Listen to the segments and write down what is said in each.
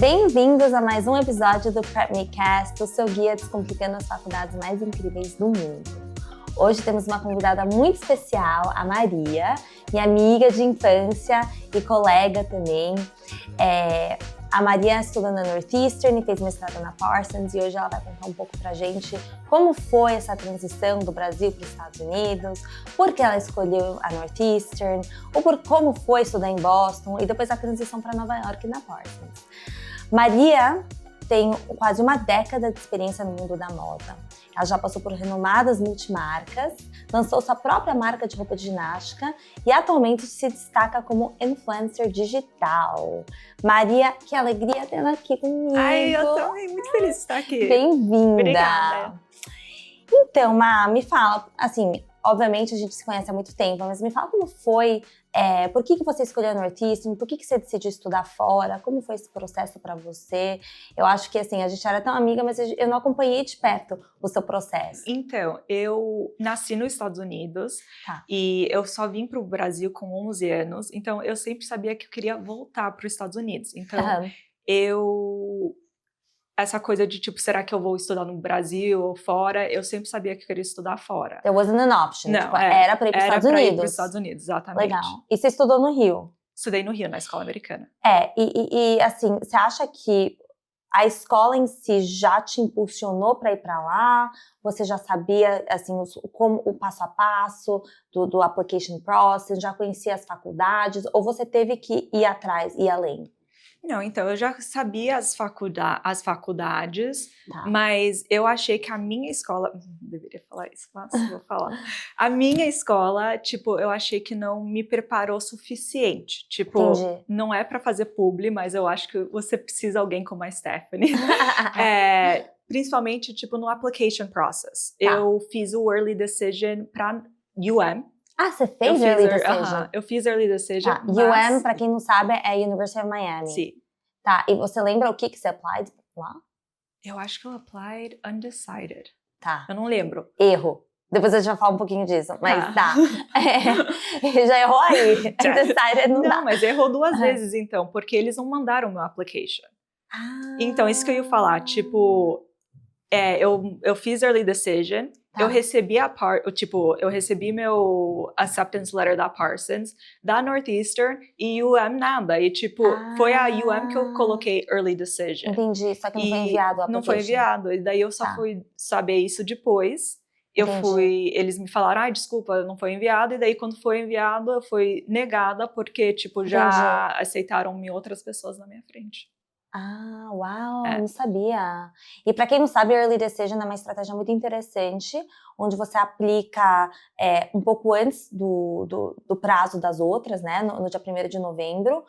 Bem-vindos a mais um episódio do Prep Me Cast, o seu guia descomplicando as faculdades mais incríveis do mundo. Hoje temos uma convidada muito especial, a Maria, minha amiga de infância e colega também. A Maria estuda na Northeastern e fez mestrado na Parsons, e hoje ela vai contar um pouco pra gente como foi essa transição do Brasil para os Estados Unidos, por que ela escolheu a Northeastern, ou por como foi estudar em Boston e depois a transição para Nova York na Parsons. Maria tem quase uma década de experiência no mundo da moda. Ela já passou por renomadas multimarcas, lançou sua própria marca de roupa de ginástica e atualmente se destaca como influencer digital. Maria, que alegria tê-la aqui comigo. Ai, eu também muito feliz de estar aqui. Bem-vinda. Obrigada. Então, Ma, me fala, assim, obviamente a gente se conhece há muito tempo, mas me fala como foi, por que você escolheu a Northeastern, por que você decidiu estudar fora, como foi esse processo para você? Eu acho que, assim, a gente era tão amiga, mas eu não acompanhei de perto o seu processo. Então, eu nasci nos Estados Unidos E eu só vim para o Brasil com 11 anos, então eu sempre sabia que eu queria voltar para os Estados Unidos. Então, essa coisa de, tipo, será que eu vou estudar no Brasil ou fora? Eu sempre sabia que eu queria estudar fora. There wasn't an option. Não, tipo, era para ir para os Estados Unidos. Era para ir para os Estados Unidos, exatamente. Legal. E você estudou no Rio? Estudei no Rio, na escola americana. E assim, você acha que a escola em si já te impulsionou para ir para lá? Você já sabia, assim, como o passo a passo do application process? Já conhecia as faculdades? Ou você teve que ir atrás, ir além? Não, então, eu já sabia as faculdades, mas eu achei que a minha escola... Deveria falar isso, mas vou falar. A minha escola, tipo, eu achei que não me preparou o suficiente. Tipo, Entendi. Não é para fazer publi, mas eu acho que você precisa de alguém como a Stephanie. Principalmente, tipo, no application process. Eu fiz o Early Decision para UM. Ah, você fez Early Decision? Eu fiz Early Decision. UM, pra quem não sabe, é a University of Miami. Sim. Tá, e você lembra o que você applied lá? Eu acho que eu applied undecided. Tá. Eu não lembro. Erro. Depois a gente vai falar um pouquinho disso, mas tá. Já errou aí. Undecided não dá. Não, mas errou duas vezes então, porque eles não mandaram meu application. Então, isso que eu ia falar, tipo, eu fiz Early Decision. Eu recebi eu recebi meu acceptance letter da Parsons, da Northeastern e UM nada. E tipo, foi a UM que eu coloquei Early Decision. Entendi, só que não foi enviado o application. Não foi enviado, e daí eu só fui saber isso depois. Eles me falaram, desculpa, não foi enviado. E daí quando foi enviado, eu fui negada porque tipo, já aceitaram outras pessoas na minha frente. Uau, não sabia. E para quem não sabe, Early Decision é uma estratégia muito interessante, onde você aplica um pouco antes do prazo das outras, né, no dia 1º de novembro,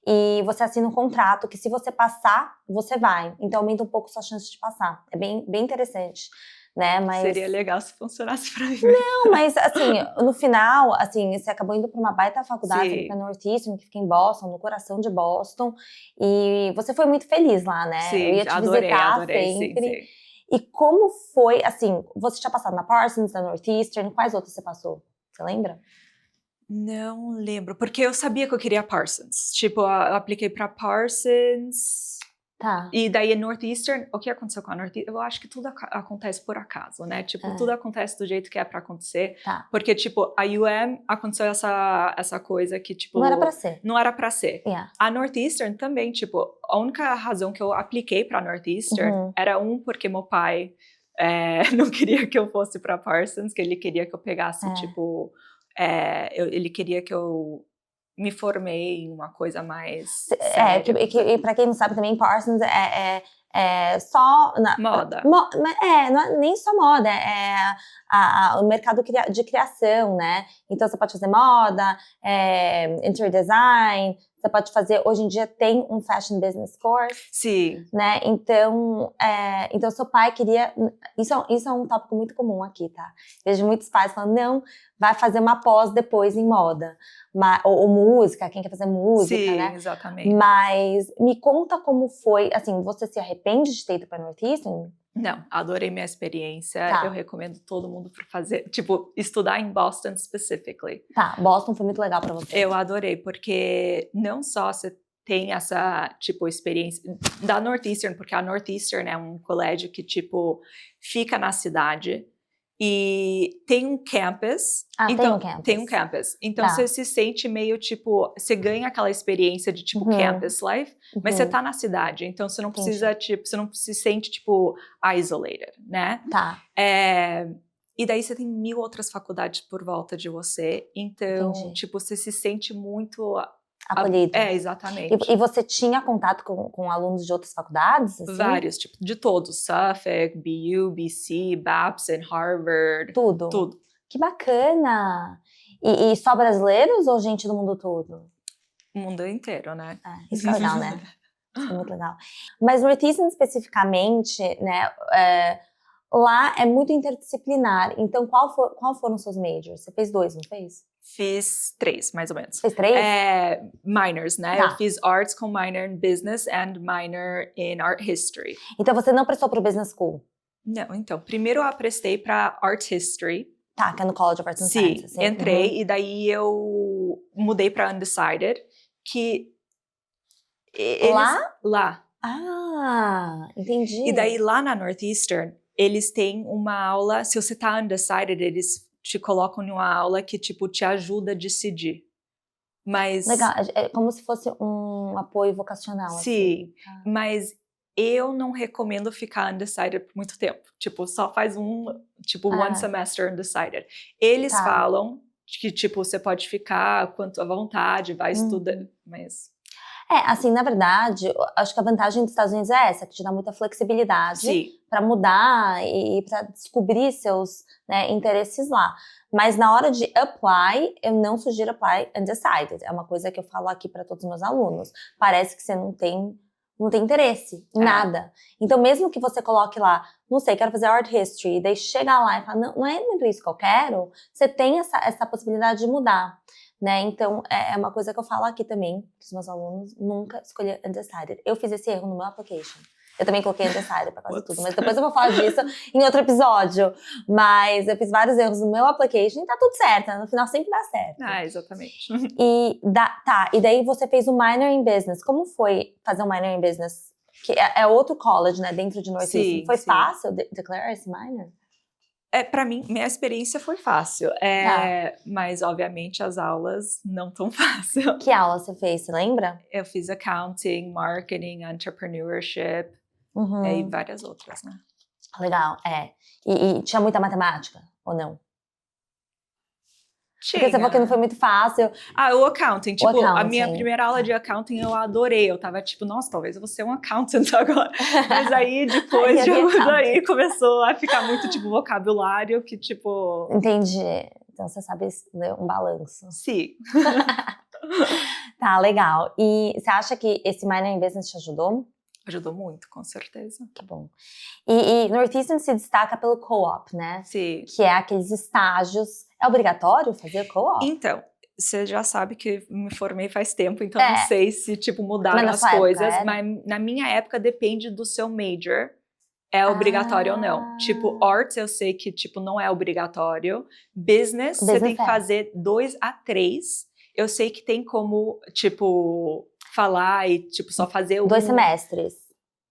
e você assina um contrato que se você passar, você vai. Então aumenta um pouco sua chance de passar. É bem interessante. Né, mas... Seria legal se funcionasse pra mim. Não, mas assim, no final, assim, você acabou indo pra uma baita faculdade, pra Northeastern, que fica em Boston, no coração de Boston, e você foi muito feliz lá, né? Sim, eu ia te visitar sempre. Sim. E como foi, assim, você tinha passado na Parsons, na Northeastern, quais outras você passou? Você lembra? Não lembro, porque eu sabia que eu queria Parsons. Tipo, eu apliquei pra Parsons... E daí Northeastern, o que aconteceu com a Northeastern? Eu acho que tudo acontece por acaso, né? Tipo, tudo acontece do jeito que é pra acontecer. Porque, tipo, a UM aconteceu essa coisa que, tipo... Não era pra ser. Não era pra ser. A Northeastern também, tipo, a única razão que eu apliquei pra Northeastern era porque meu pai não queria que eu fosse pra Parsons, que ele queria que eu pegasse, tipo... ele queria que eu... me formei em uma coisa mais séria. E pra quem não sabe também, Parsons é só... Moda. Não é nem só moda, o mercado de criação, né? Então você pode fazer moda, interior design, você pode fazer, hoje em dia tem um fashion business course. Sim. Né? Então seu pai queria, isso é um tópico muito comum aqui, tá? Vejo muitos pais falando, não, vai fazer uma pós depois em moda. Ou música, quem quer fazer música, né? Sim, exatamente. Mas me conta como foi, assim, você se arrepende de ter ido pra Northeastern? Não, adorei minha experiência, eu recomendo todo mundo para fazer, tipo, estudar em Boston specifically. Boston foi muito legal pra você. Eu adorei, porque não só você tem essa, tipo, experiência da Northeastern, porque a Northeastern é um colégio que, tipo, fica na cidade e tem um campus. Então, tem um campus. Então, você se sente meio, tipo, você ganha aquela experiência de, tipo, campus life, mas você tá na cidade. Então, você não precisa, tipo, você não se sente, tipo, isolated, né? Tá. E daí você tem 1000 outras faculdades por volta de você. Então, tipo, você se sente muito acolhido. Exatamente. E você tinha contato com alunos de outras faculdades? Assim? Vários, tipo, de todos. Suffolk, BU, BC, Babson, Harvard. Tudo? Tudo. Que bacana! E só brasileiros ou gente do mundo todo? O mundo inteiro, né? Isso é legal, né? Isso é muito legal. Mas Northeastern especificamente, né, lá é muito interdisciplinar. Então, qual foram os seus majors? Você fez 2, não fez? Fiz 3, mais ou menos. Fez 3? Minors, né? Eu fiz Arts com minor in Business and minor in Art History. Então, você não prestou para o Business School? Não, então. Primeiro eu prestei para Art History. Tá, que é no College of Arts and Sciences. Sim, entrei e daí eu mudei para Undecided, que... Lá? Ah, entendi. E daí lá na Northeastern, eles têm uma aula, se você tá undecided, eles te colocam em uma aula que, tipo, te ajuda a decidir. Mas... Legal, é como se fosse um apoio vocacional. Sim, assim. mas eu não recomendo ficar undecided por muito tempo. Tipo, só faz one semester undecided. Eles falam que, tipo, você pode ficar quanto à vontade, vai estudar, mas... assim, na verdade, acho que a vantagem dos Estados Unidos é essa, que te dá muita flexibilidade para mudar e para descobrir seus interesses lá. Mas na hora de apply, eu não sugiro apply undecided. É uma coisa que eu falo aqui para todos os meus alunos. Parece que você não tem interesse em nada. Então, mesmo que você coloque lá, não sei, quero fazer Art History, e daí chega lá e fala, não é muito isso que eu quero, você tem essa possibilidade de mudar. Né? Então, é uma coisa que eu falo aqui também, para os meus alunos, nunca escolher undecided. Eu fiz esse erro no meu application. Eu também coloquei undecided para quase tudo, mas depois eu vou falar disso em outro episódio. Mas eu fiz vários erros no meu application e tá tudo certo, né? No final sempre dá certo. Exatamente. E daí você fez o minor in business. Como foi fazer um minor in business? Que é outro college, né? Dentro de Northeastern. Foi fácil declarar esse minor? Pra mim, minha experiência foi fácil. Mas, obviamente, as aulas não tão fácil. Que aula você fez, você lembra? Eu fiz accounting, marketing, entrepreneurship e várias outras, né? Legal, E tinha muita matemática, ou não? Tinha. Porque você falou que não foi muito fácil. O accounting. Tipo, a minha primeira aula de accounting eu adorei. Eu tava tipo, nossa, talvez eu vou ser um accountant agora. Mas aí, depois daí começou a ficar muito, tipo, vocabulário que, tipo... Entendi. Então, você sabe ler um balanço. Sim. Tá, legal. E você acha que esse minor in business te ajudou? Ajudou muito, com certeza. Que bom. E Northeastern se destaca pelo co-op, né? Sim. Que é aqueles estágios. É obrigatório fazer co-op? Então, você já sabe que me formei faz tempo, então não sei se, tipo, mudaram as coisas. Mas na minha época depende do seu major. É obrigatório ou não. Tipo, arts eu sei que, tipo, não é obrigatório. Business você tem que fazer 2 a 3. Eu sei que tem como, tipo... falar e, tipo, só fazer 2 semestres.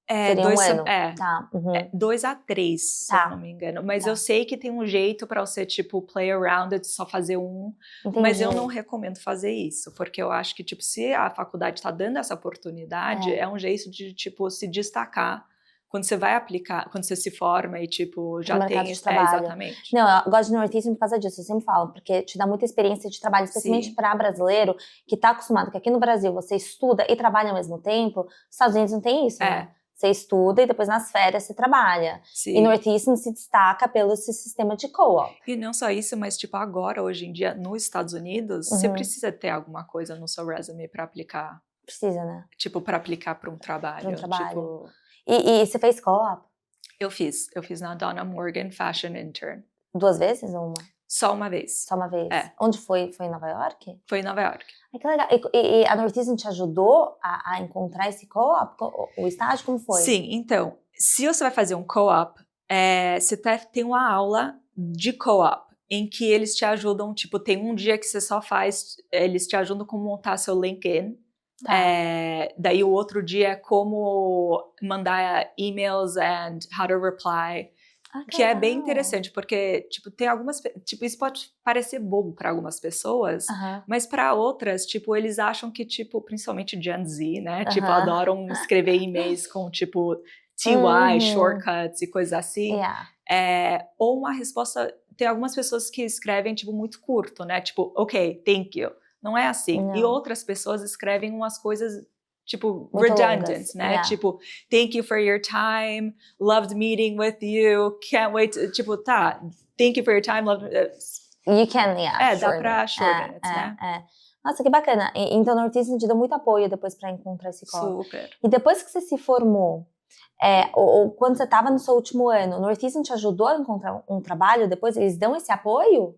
Seria um ano. Tá. 2 a 3, se eu não me engano. Mas eu sei que tem um jeito pra você, tipo, play around it, só fazer um. Entendi. Mas eu não recomendo fazer isso. Porque eu acho que, tipo, se a faculdade tá dando essa oportunidade, é um jeito de, tipo, se destacar quando você vai aplicar, quando você se forma e, tipo, já tem... de trabalho. Exatamente. Não, eu gosto de Northeastern por causa disso, eu sempre falo, porque te dá muita experiência de trabalho, especialmente para brasileiro, que tá acostumado que aqui no Brasil você estuda e trabalha ao mesmo tempo. Nos Estados Unidos não tem isso, né? Você estuda e depois nas férias você trabalha. Sim. E Northeastern se destaca pelo esse sistema de co-op. E não só isso, mas, tipo, agora, hoje em dia, nos Estados Unidos, você precisa ter alguma coisa no seu resume para aplicar. Precisa, né? Tipo, para aplicar para um trabalho. Para um trabalho. Tipo... E você fez co-op? Eu fiz na Donna Morgan Fashion Intern. 2 vezes ou uma? Só uma vez. Só uma vez? Onde foi? Foi em Nova York? Foi em Nova York. Ai, que legal. E a Northeastern te ajudou a encontrar esse co-op? O estágio, como foi? Sim, então, se você vai fazer um co-op, você tem uma aula de co-op, em que eles te ajudam, tipo, tem um dia que você só faz, eles te ajudam com montar seu LinkedIn, Tá. Daí o outro dia é como mandar emails and how to reply. Que é bem interessante, porque, tipo, tem algumas... Tipo, isso pode parecer bobo para algumas pessoas, mas para outras, tipo, eles acham que, tipo, principalmente Gen Z, né? Tipo, adoram escrever e-mails com, tipo, TY, shortcuts e coisas assim. Ou uma resposta... Tem algumas pessoas que escrevem, tipo, muito curto, né? Tipo, ok, thank you. Não é assim. Não. E outras pessoas escrevem umas coisas... tipo, muito redundant, longas. Né? Tipo, thank you for your time, loved meeting with you, can't wait to, tipo, tá, thank you for your time, loved... You can, dá pra shorten it, né? Nossa, que bacana. Então, Northeastern te deu muito apoio depois pra encontrar esse core. Super. E depois que você se formou, ou quando você tava no seu último ano, o Northeastern te ajudou a encontrar um trabalho depois? Eles dão esse apoio?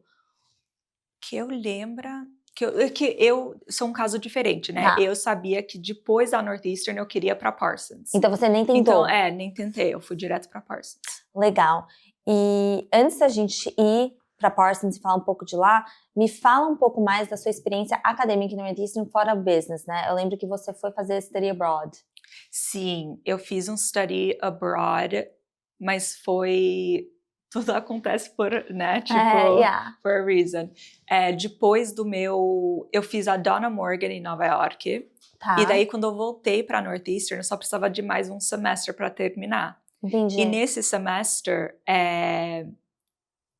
Que eu lembro... Que eu sou um caso diferente, né? Eu sabia que depois da Northeastern eu queria pra Parsons. Então você nem tentou? Então, nem tentei. Eu fui direto pra Parsons. Legal. E antes da gente ir pra Parsons e falar um pouco de lá, me fala um pouco mais da sua experiência acadêmica no Northeastern fora business, né? Eu lembro que você foi fazer study abroad. Sim, eu fiz um study abroad, mas foi... Tudo acontece por, né, tipo, for a reason. Depois do meu... Eu fiz a Donna Morgan em Nova York. E daí, quando eu voltei pra Northeastern, eu só precisava de mais um semestre pra terminar. Entendi. E nesse semestre,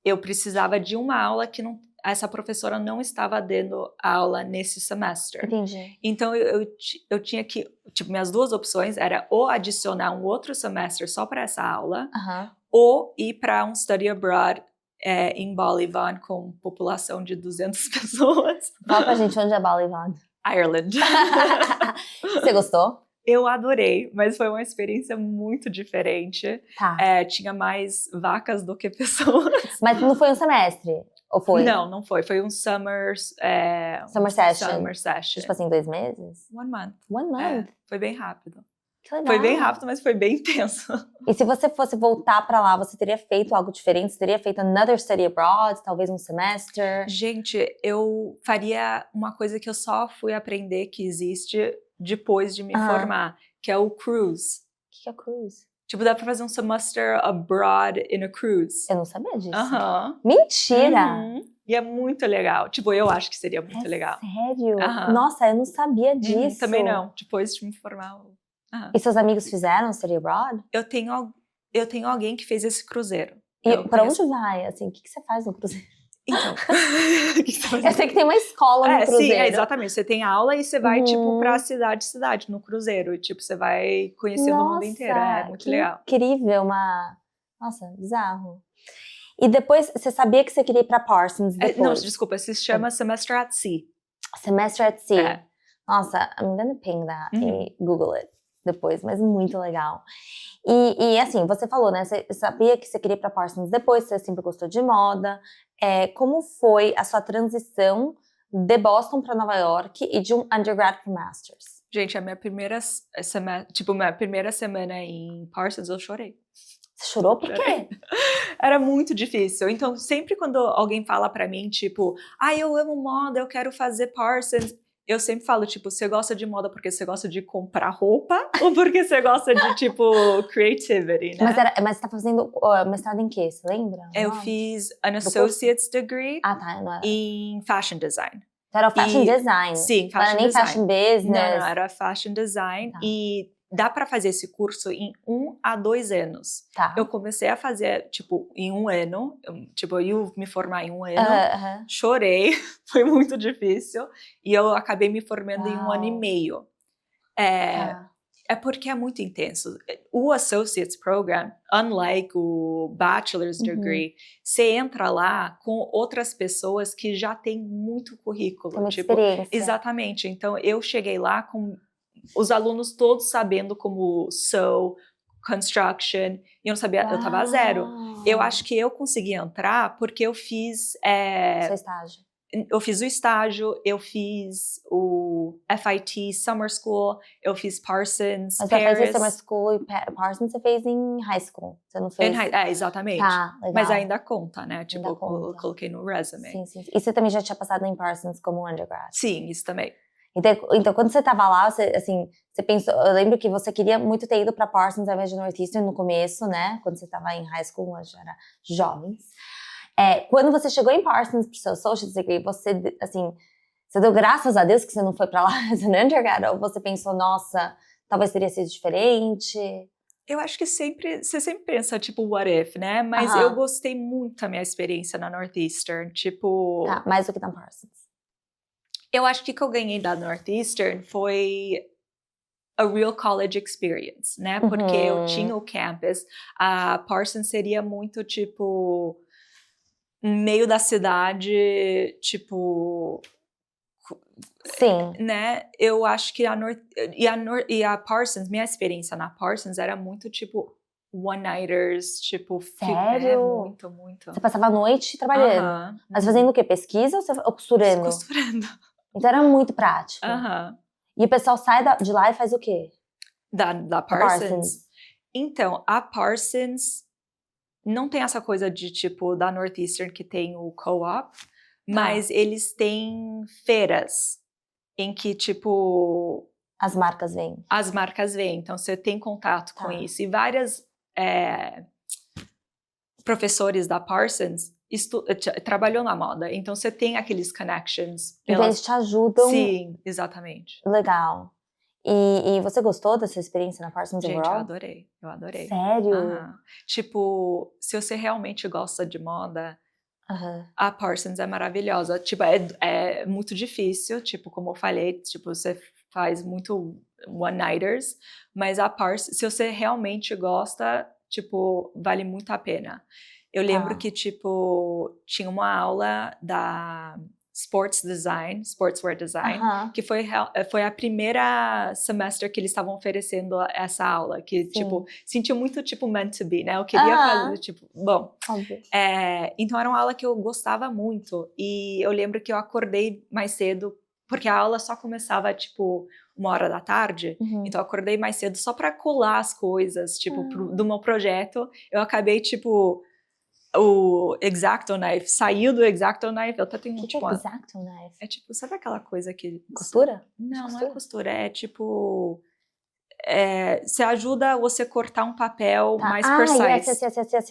eu precisava de uma aula que essa professora não estava dando aula nesse semestre. Entendi. Então, eu tinha que... Tipo, minhas duas opções era ou adicionar um outro semestre só para essa aula, ou ir para um study abroad em Ballivant com população de 200 pessoas. Fala pra gente onde é Ballivant. Ireland. Você gostou? Eu adorei, mas foi uma experiência muito diferente. Tinha mais vacas do que pessoas. Mas não foi um semestre? Ou foi? Não foi. Foi um summer session. Tipo assim, 2 meses? 1 month. 1 month? Foi bem rápido. Que legal. Foi bem rápido, mas foi bem intenso. E se você fosse voltar pra lá, você teria feito algo diferente? Você teria feito another study abroad, talvez um semestre? Gente, eu faria uma coisa que eu só fui aprender que existe depois de me formar, que é o cruise. O que é cruise? Tipo, dá pra fazer um semester abroad in a cruise. Eu não sabia disso. Aham. Mentira! E é muito legal. Tipo, eu acho que seria muito legal. Sério? Nossa, eu não sabia disso. Também não. Depois de me formar. E seus amigos fizeram study abroad? Eu tenho alguém que fez esse cruzeiro. E pra onde vai? Assim, o que você faz no cruzeiro? Então, eu sei que tem uma escola no cruzeiro. Sim, exatamente. Você tem aula e você vai, tipo, pra cidade no cruzeiro. E, tipo, você vai conhecendo o mundo inteiro. É muito legal. Incrível, Nossa, bizarro. E depois, você sabia que você queria ir pra Parsons depois? Não, desculpa, se chama Semester at Sea. Semester at Sea. Nossa, I'm gonna ping that e Google it depois, mas muito legal. E assim, você falou, né? Você sabia que você queria ir pra Parsons depois, você sempre gostou de moda. Como foi a sua transição de Boston pra Nova York e de um undergrad pro Masters? Gente, a minha primeira semana em Parsons, eu chorei. Você chorou por quê? Era muito difícil. Então, sempre quando alguém fala pra mim, tipo, eu amo moda, eu quero fazer Parsons, eu sempre falo, tipo, você gosta de moda porque você gosta de comprar roupa ou porque você gosta de, tipo, creativity, né? Mas você tá fazendo mestrado em quê? Você lembra? Eu fiz an associate's degree em fashion design. Então era fashion design? Sim, fashion design. Não era nem fashion business? Não, era fashion design. E dá pra fazer esse curso em 1 a 2 anos. Eu comecei a fazer, tipo, em 1 ano. Tipo, eu ia me formar em 1 ano. Chorei, foi muito difícil. E eu acabei me formando em 1 ano e meio. É porque é muito intenso. O Associate's Program, unlike o Bachelor's Degree, você entra lá com outras pessoas que já têm muito currículo. Tem muita experiência. Exatamente. Então, eu cheguei lá com os alunos todos sabendo como sew, construction, e eu não sabia, eu tava a 0. Eu acho que eu consegui entrar porque eu fiz... Seu estágio. Eu fiz o estágio, eu fiz o FIT Summer School, eu fiz Parsons, Mas Paris. você fez Summer School e Parsons você fez em high school, você não fez? Exatamente. Legal. Mas ainda conta, né? Tipo, eu coloquei no resume. Sim. E você também já tinha passado em Parsons como undergrad? Sim, isso também. Então, quando você tava lá, você pensou... Eu lembro que você queria muito ter ido pra Parsons ao invés de Northeastern no começo, né? Quando você tava em high school, nós já era jovens. Quando você chegou em Parsons pro seu Associate's Degree, você deu graças a Deus que você não foi pra lá as an undergrad? Ou você pensou, nossa, talvez teria sido diferente? Eu acho que você sempre pensa, tipo, what if, né? Mas eu gostei muito da minha experiência na Northeastern, tipo... Tá, mais do que na Parsons. Eu acho que o que eu ganhei da Northeastern foi a real college experience, né? Porque eu tinha o campus. A Parsons seria muito, tipo, meio da cidade, tipo... Sim. Né? Eu acho que a Parsons, minha experiência na Parsons era muito, tipo, one-nighters, tipo... Sério? Muito, muito. Você passava a noite trabalhando? Mas fazendo o quê? Pesquisa ou costurando? Costurando. Então era muito prático. E o pessoal sai de lá e faz o quê? Da Parsons? Então, a Parsons não tem essa coisa de, tipo, da Northeastern que tem o co-op, mas eles têm feiras em que, tipo... As marcas vêm. As marcas vêm, então você tem contato com isso. E várias professores da Parsons trabalhou na moda, então você tem aqueles connections. Então eles te ajudam. Sim, exatamente. Legal. E você gostou dessa experiência na Parsons overall? Gente, eu adorei. Sério? Tipo, se você realmente gosta de moda, a Parsons é maravilhosa. Tipo, é muito difícil, tipo, como eu falei, tipo, você faz muito one-nighters, mas a Parsons, se você realmente gosta, tipo, vale muito a pena. Eu lembro que, tipo, tinha uma aula da Sportswear Design, que foi a primeira semestre que eles estavam oferecendo essa aula, que, tipo, sentiu muito, tipo, meant to be, né? Eu queria fazer, tipo, bom. Então era uma aula que eu gostava muito, e eu lembro que eu acordei mais cedo, porque a aula só começava, tipo, 1h da tarde, então eu acordei mais cedo só pra colar as coisas, tipo, do meu projeto. Eu acabei, tipo... O X-Acto Knife saiu do X-Acto Knife. Eu até tenho tipo, X-Acto Knife? É tipo, sabe aquela coisa que... Costura? Não é costura, é tipo... você ajuda você cortar um papel mais precise.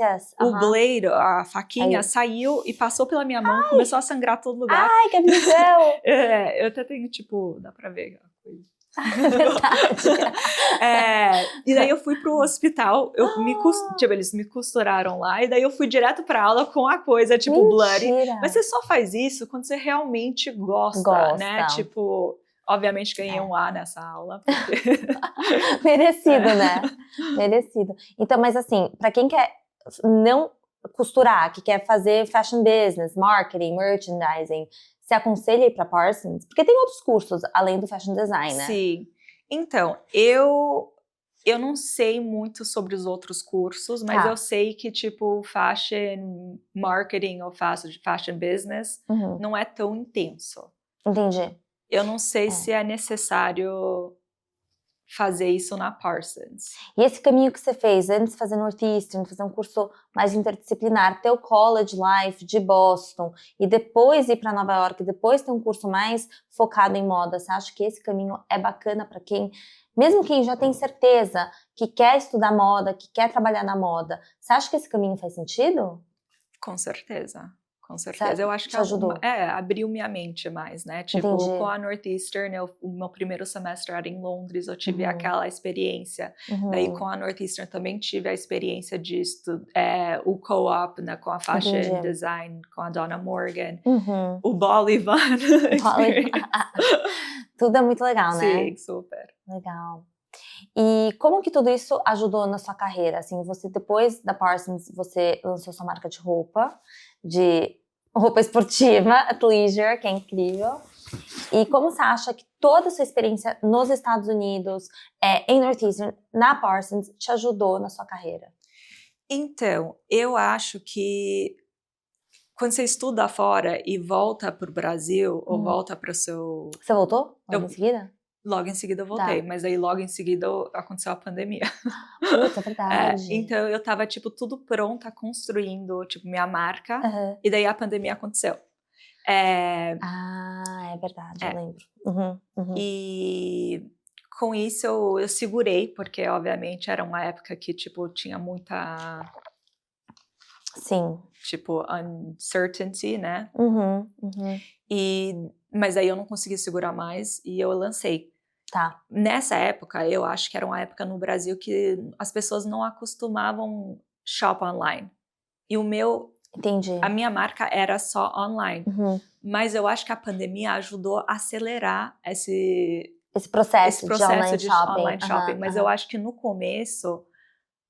Yes. O blade, a faquinha, saiu e passou pela minha mão, começou a sangrar todo lugar. Ai, que visão! Eu até tenho, tipo, dá pra ver aquela coisa. Verdade. E daí eu fui pro hospital, eles me costuraram lá, e daí eu fui direto pra aula com a coisa, tipo, bloody. Mas você só faz isso quando você realmente gosta, né? Tipo, obviamente ganhei um A nessa aula. Porque... Merecido, né? Merecido. Então, mas assim, pra quem quer não costurar, que quer fazer fashion business, marketing, merchandising, você aconselha ir para Parsons? Porque tem outros cursos além do fashion design, né? Sim. Então, eu não sei muito sobre os outros cursos, mas eu sei que, tipo, fashion marketing ou fashion business não é tão intenso. Entendi. Eu não sei se é necessário fazer isso na Parsons. E esse caminho que você fez, antes de fazer Northeastern, fazer um curso mais interdisciplinar, ter o College Life de Boston, e depois ir para Nova York, depois ter um curso mais focado em moda, você acha que esse caminho é bacana para quem, mesmo quem já tem certeza que quer estudar moda, que quer trabalhar na moda, você acha que esse caminho faz sentido? Com certeza. Com certeza, eu acho que ajudou. Abriu minha mente mais, né? Tipo, Entendi. com a Northeastern, o meu primeiro semestre era em Londres, eu tive aquela experiência. Daí com a Northeastern também tive a experiência de o co-op, né, com a fashion design, com a Donna Morgan, o Bolivan. Tudo é muito legal, né? Sim, super. Legal. E como que tudo isso ajudou na sua carreira? Assim, você depois da Parsons, você lançou sua marca de roupa esportiva, athleisure, que é incrível. E como você acha que toda a sua experiência nos Estados Unidos, em Northeastern, na Parsons, te ajudou na sua carreira? Então, eu acho que quando você estuda fora e volta para o Brasil, ou volta para o seu... Você voltou logo em seguida? Logo em seguida eu voltei, mas aí logo em seguida aconteceu a pandemia. Puta, é verdade. Então eu tava, tipo, tudo pronta, construindo, tipo, minha marca, e daí a pandemia aconteceu. É verdade, eu lembro. E com isso eu segurei, porque obviamente era uma época que, tipo, tinha muita... Sim. Tipo, uncertainty, né? Mas aí eu não consegui segurar mais e eu lancei. Tá. Nessa época, eu acho que era uma época no Brasil que as pessoas não acostumavam shop online. E Entendi. A minha marca era só online. Mas eu acho que a pandemia ajudou a acelerar esse processo de online shopping. Mas eu acho que no começo,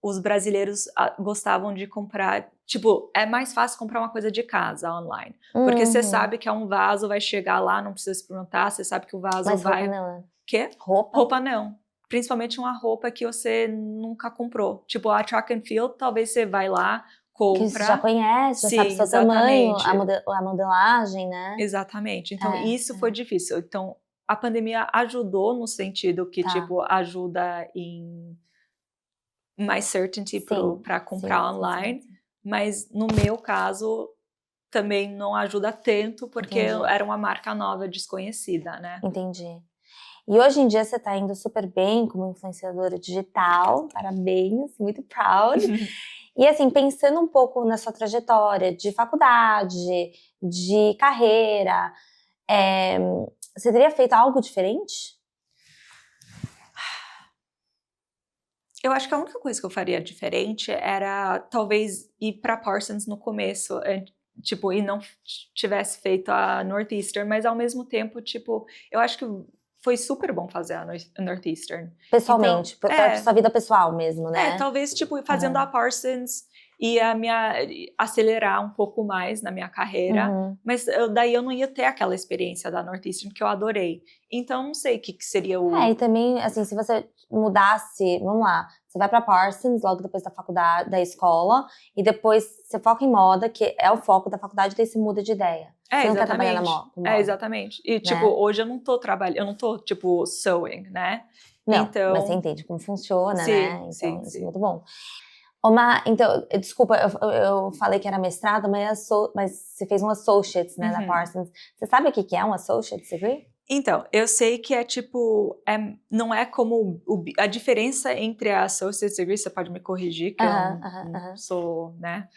os brasileiros gostavam de comprar... Tipo, é mais fácil comprar uma coisa de casa online. Porque você sabe que é um vaso, vai chegar lá, não precisa experimentar, você sabe que o vaso vai... Roupa não, né? Quê? Roupa não. Principalmente uma roupa que você nunca comprou. Tipo, a track and field, talvez você vai lá, compra. Que você já conhece, já sabe o seu tamanho, a modelagem, né? Exatamente. Então, isso foi difícil. Então, a pandemia ajudou no sentido que, tipo, ajuda em mais certainty para comprar online. Sim. Mas, no meu caso, também não ajuda tanto, porque era uma marca nova, desconhecida, né? Entendi. E hoje em dia você está indo super bem como influenciadora digital, parabéns, muito proud. E assim, pensando um pouco na sua trajetória de faculdade, de carreira, você teria feito algo diferente? Eu acho que a única coisa que eu faria diferente era talvez ir para Parsons no começo, tipo, e não tivesse feito a Northeastern, mas ao mesmo tempo, tipo, eu acho que foi super bom fazer a Northeastern. Pessoalmente, então, pra sua vida pessoal mesmo, né? Talvez, tipo, fazendo a Parsons ia acelerar um pouco mais na minha carreira, mas daí eu não ia ter aquela experiência da Northeastern que eu adorei. Então, não sei o que seria o... e também, assim, se você mudasse, vamos lá, você vai pra Parsons logo depois da faculdade, da escola, e depois você foca em moda, que é o foco da faculdade, daí você muda de ideia. Você não quer trabalhar com moda. Exatamente. E, tipo, hoje eu não tô trabalhando, eu não tô, tipo, sewing, né? Não, então... mas você entende como funciona, sim, né? Então, sim, isso é muito bom. Então, desculpa, eu falei que era mestrado, mas você fez um Associates, né, da Parsons. Você sabe o que é um Associate's Degree? Então, eu sei que é tipo, não é como a diferença entre a Associate's Degree, você pode me corrigir, que eu não sou, né?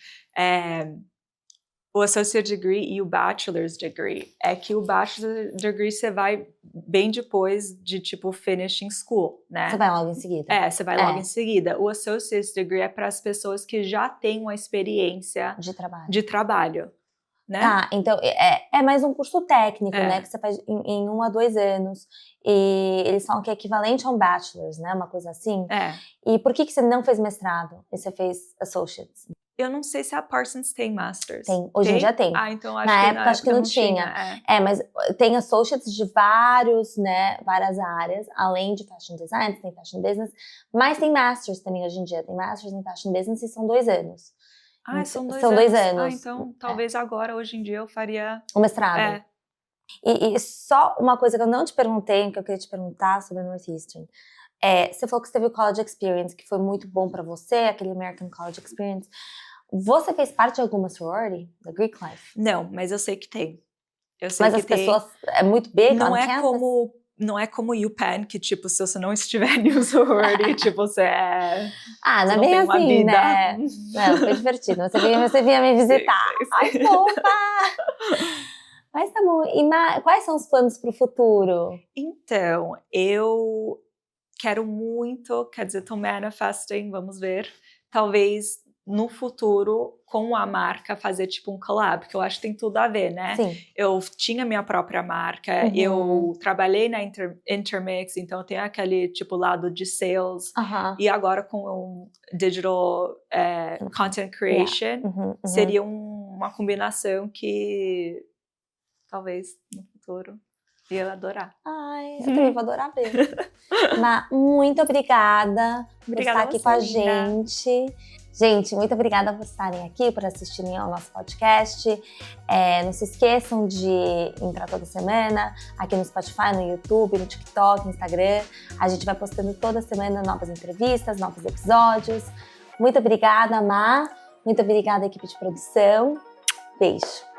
O Associate Degree e o Bachelor's Degree. É que o Bachelor's Degree você vai bem depois de, tipo, finishing school, né? Você vai logo em seguida. Você vai logo em seguida. O Associate's Degree é para as pessoas que já têm uma experiência de trabalho, né? Então é mais um curso técnico, né? Que você faz em 1 a 2 anos. E eles falam que é equivalente a um Bachelor's, né? Uma coisa assim. E por que você não fez mestrado e você fez Associates? Eu não sei se a Parsons tem Masters. Tem, hoje em dia tem. Então acho que não tinha. Mas tem Associates de vários, né, várias áreas, além de Fashion Design, tem Fashion Business, mas tem Masters também hoje em dia. Tem Masters em Fashion Business e são 2 anos. São 2 anos. Então talvez agora, hoje em dia, eu faria... O mestrado. E só uma coisa que eu não te perguntei, que eu queria te perguntar sobre a Northeastern. Você falou que você teve o College Experience, que foi muito bom pra você, aquele American College Experience. Você fez parte de alguma sorority da Greek Life? Não, mas eu sei que tem. Eu sei mas que as pessoas... É muito big não é como UPenn, que, tipo, se você não estiver em sorority, tipo, você é... não é bem assim, né? Não, foi divertido. Você vinha me visitar. Ai, fofa! Mas tá bom. E quais são os planos pro futuro? Então, eu quero muito, quer dizer, tô manifesting, vamos ver. Talvez no futuro, com a marca, fazer tipo um collab, que eu acho que tem tudo a ver, né? Sim. Eu tinha minha própria marca, eu trabalhei na Intermix, então eu tenho aquele tipo lado de sales, e agora com o digital content creation, seria uma combinação que talvez no futuro ia adorar. Ai, eu também vou adorar ver. Mas muito obrigada por estar aqui com a gente. Gente, muito obrigada por estarem aqui, por assistirem ao nosso podcast. Não se esqueçam de entrar toda semana aqui no Spotify, no YouTube, no TikTok, no Instagram. A gente vai postando toda semana novas entrevistas, novos episódios. Muito obrigada, Má. Muito obrigada, equipe de produção. Beijo.